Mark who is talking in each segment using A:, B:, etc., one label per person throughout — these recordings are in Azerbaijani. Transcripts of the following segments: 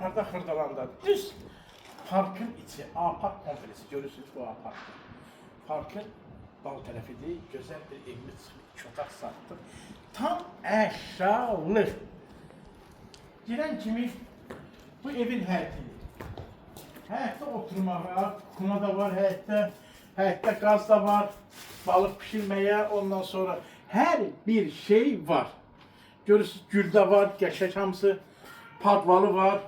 A: Yukarıda Xırdalanda. Düz parkın içi. A-Park kompleksi. Görürsünüz bu A-Park'ı. Parkın dal tərəfidir. Gözəl bir evimiz çıxıb. Kötaq satdıq. Tam əşyalı. Girən kimi bu evin həyətidir. Həyətdə oturmağa, kuma da var həyətdə. Həyətdə qaz da var. Balıq pişirməyə, ondan sonra hər bir şey var. Görürsünüz, gül də var, qəşəng hamısı. Padvalı var.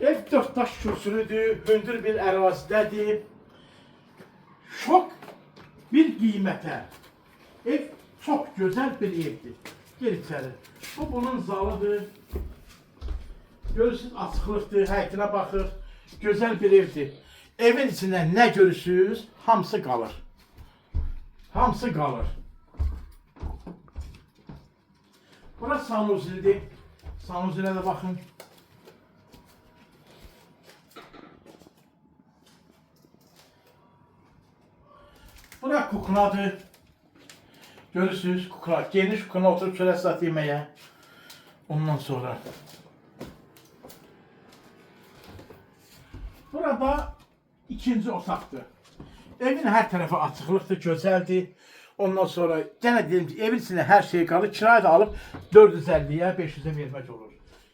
A: Ev 4 daş kürsülüdür, hündür bir ərazidədir. Çox bir qiymətə. Ev çox gözəl bir evdir. Gel içəri. Bu bunun zalıdır. Görürsünüz, açıqlıqdır, həyətinə baxır. Gözəl bir evdir. Evin içində nə görürsünüz, hamısı qalır. Hamısı qalır. Bura sanuzildir. Sanuzilə də baxın. Bura kuknadır. Görürsünüz, kukna. Geniş kukna oturup çörək saat yeməyə. Ondan sonra. Burada ikinci otaqdır. Evin hər tərəfi açıqlıqdır, gözəldir. Ondan sonra gene dedim ki, evin içində hər şey qalır. Kirayə də alıb 450-yə, 500-ə vermək olur.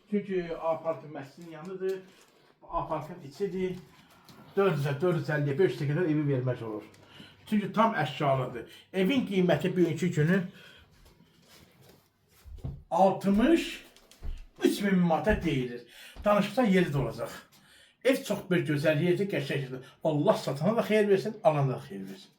A: Çünki A-Parkın məscidin yanıdır. A-Parkın içidir. 400-ə, 450-yə, 500-ə qədər evi vermək olur. Çünki tam əşyalıdır. Evin qiyməti bugünkü günü 63.000 manata deyilir. Danışıqsa yeri də olacaq. Ev çox bir gözəl yerdir, qəşəngdir. Allah satana da xeyir versin, alana da xeyir versin.